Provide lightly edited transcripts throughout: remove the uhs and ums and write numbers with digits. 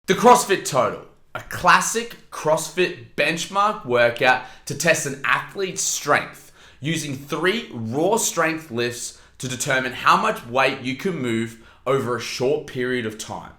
The CrossFit Total, a classic CrossFit benchmark workout to test an athlete's strength using 3 raw strength lifts to determine how much weight you can move over a short period of time.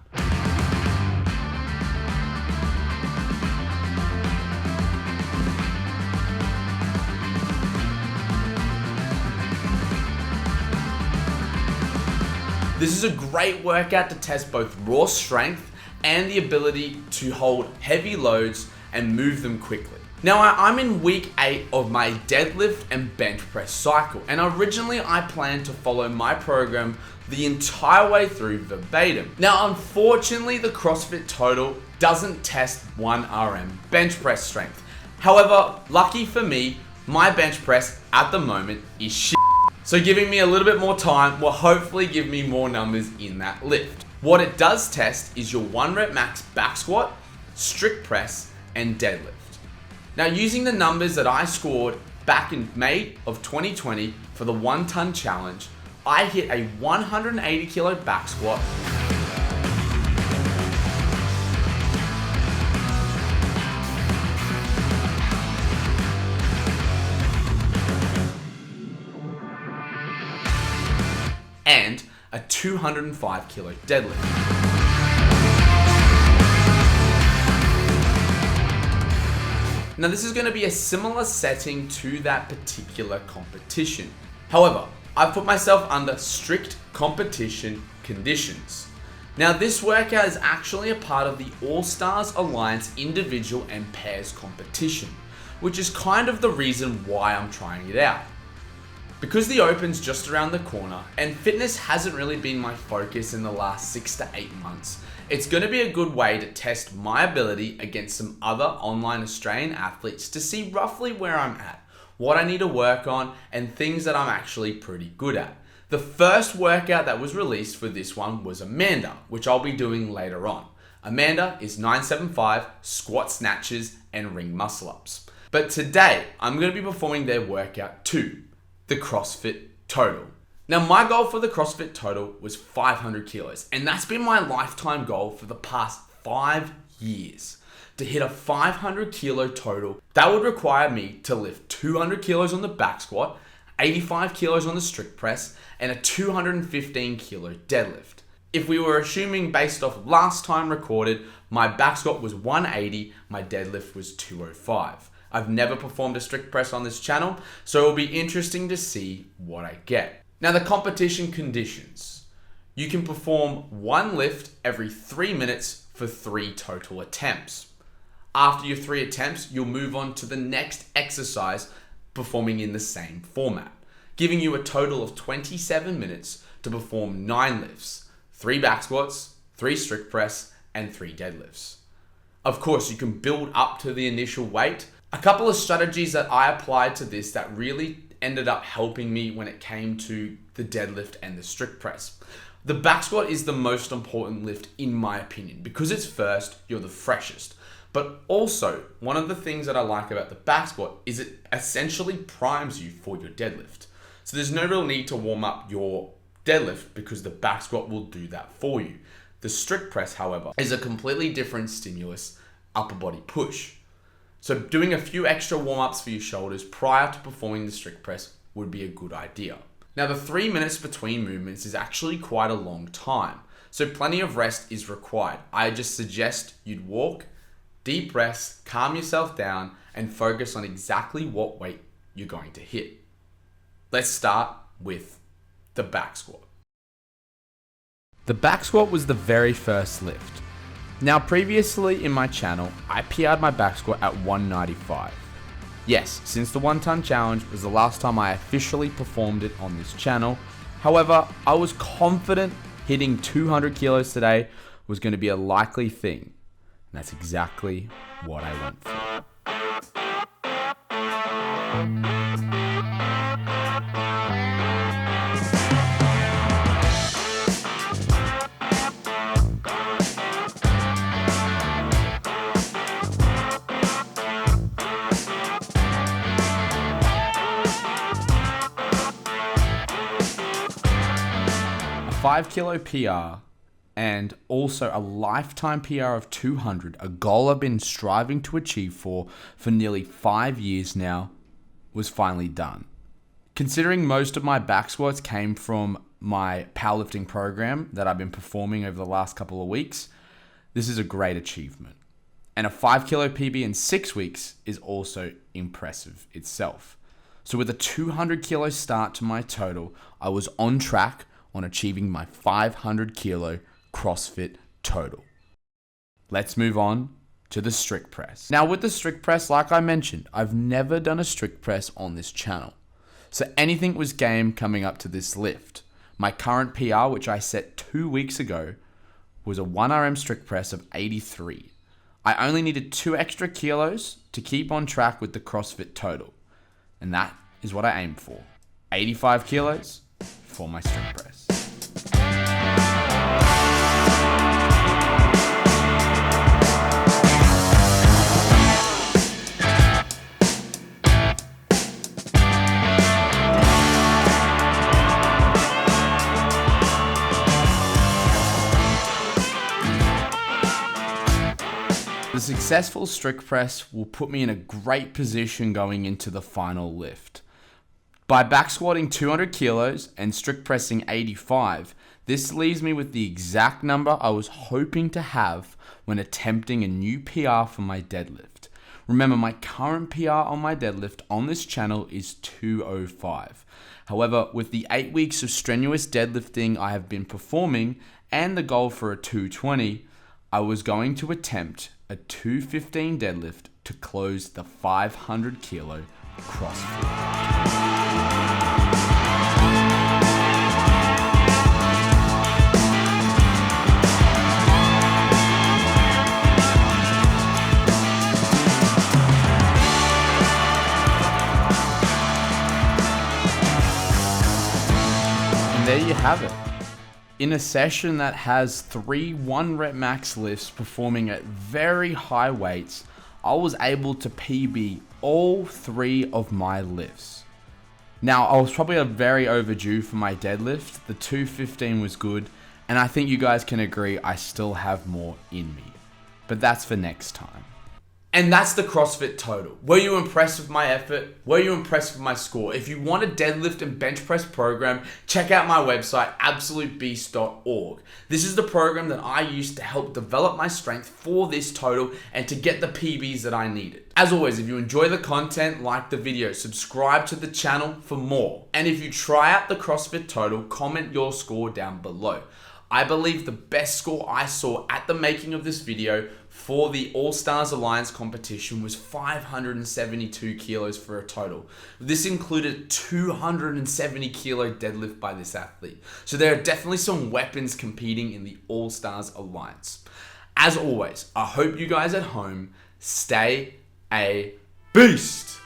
This is a great workout to test both raw strength and the ability to hold heavy loads and move them quickly. Now I'm in week 8 of my deadlift and bench press cycle, and originally I planned to follow my program the entire way through verbatim. Now unfortunately the CrossFit Total doesn't test 1 RM bench press strength. However, lucky for me, my bench press at the moment is shit. So giving me a little bit more time will hopefully give me more numbers in that lift. What it does test is your 1 rep max back squat, strict press, and deadlift. Now using the numbers that I scored back in May of 2020 for the 1 ton challenge, I hit a 180 kilo back squat, and a 205 kilo deadlift. Now this is going to be a similar setting to that particular competition. However, I've put myself under strict competition conditions. Now this workout is actually a part of the All Stars Alliance individual and pairs competition, which is kind of the reason why I'm trying it out. Because the Open's just around the corner and fitness hasn't really been my focus in the last 6 to 8 months, it's going to be a good way to test my ability against some other online Australian athletes to see roughly where I'm at, what I need to work on, and things that I'm actually pretty good at. The first workout that was released for this one was Amanda, which I'll be doing later on. Amanda is 975, squat snatches, and ring muscle ups. But today, I'm going to be performing their workout 2. The CrossFit Total. Now my goal for the CrossFit Total was 500 kilos, and that's been my lifetime goal for the past 5 years. To hit a 500 kilo total, that would require me to lift 200 kilos on the back squat, 85 kilos on the strict press, and a 215 kilo deadlift. If we were assuming based off last time recorded, my back squat was 180, my deadlift was 205. I've never performed a strict press on this channel, so it'll be interesting to see what I get. Now the competition conditions. You can perform 1 lift every 3 minutes for 3 total attempts. After your 3 attempts, you'll move on to the next exercise performing in the same format, giving you a total of 27 minutes to perform 9 lifts, 3 back squats, 3 strict press, and 3 deadlifts. Of course, you can build up to the initial weight. A couple of strategies that I applied to this that really ended up helping me when it came to the deadlift and the strict press. The back squat is the most important lift in my opinion. Because it's first, you're the freshest. But also, one of the things that I like about the back squat is it essentially primes you for your deadlift. So there's no real need to warm up your deadlift because the back squat will do that for you. The strict press, however, is a completely different stimulus, upper body push. So doing a few extra warm-ups for your shoulders prior to performing the strict press would be a good idea. Now the 3 minutes between movements is actually quite a long time, so plenty of rest is required. I just suggest you'd walk, deep rest, calm yourself down, and focus on exactly what weight you're going to hit. Let's start with the back squat. The back squat was the very first lift. Now previously in my channel, I PR'd my back squat at 195. Yes, since the 1 ton challenge was the last time I officially performed it on this channel. However, I was confident hitting 200 kilos today was going to be a likely thing. And that's exactly what I went for. A 5 kilo PR and also a lifetime PR of 200, a goal I've been striving to achieve for nearly 5 years now, was finally done. Considering most of my back squats came from my powerlifting program that I've been performing over the last couple of weeks, this is a great achievement. And a 5 kilo PB in 6 weeks is also impressive itself. So with a 200 kilo start to my total, I was on track on achieving my 500 kilo CrossFit Total. Let's move on to the strict press. Now with the strict press, like I mentioned, I've never done a strict press on this channel. So anything was game coming up to this lift. My current PR, which I set 2 weeks ago, was a 1RM strict press of 83. I only needed 2 extra kilos to keep on track with the CrossFit Total. And that is what I aimed for. 85 kilos for my strict press. The successful strict press will put me in a great position going into the final lift. By back squatting 200 kilos and strict pressing 85, this leaves me with the exact number I was hoping to have when attempting a new PR for my deadlift. Remember, my current PR on my deadlift on this channel is 205. However, with the 8 weeks of strenuous deadlifting I have been performing and the goal for a 220, I was going to attempt a 215 deadlift to close the 500 kilo CrossFit. And there you have it. In a session that has 3 1-rep max lifts performing at very high weights, I was able to PB all 3 of my lifts. Now, I was probably very overdue for my deadlift. The 215 was good, and I think you guys can agree I still have more in me. But that's for next time. And that's the CrossFit Total. Were you impressed with my effort? Were you impressed with my score? If you want a deadlift and bench press program, check out my website, absolutebeast.org. This is the program that I used to help develop my strength for this total and to get the PBs that I needed. As always, if you enjoy the content, like the video, subscribe to the channel for more. And if you try out the CrossFit Total, comment your score down below. I believe the best score I saw at the making of this video for the All Stars Alliance competition was 572 kilos for a total. This included 270 kilo deadlift by this athlete. So there are definitely some weapons competing in the All Stars Alliance. As always, I hope you guys at home stay a beast.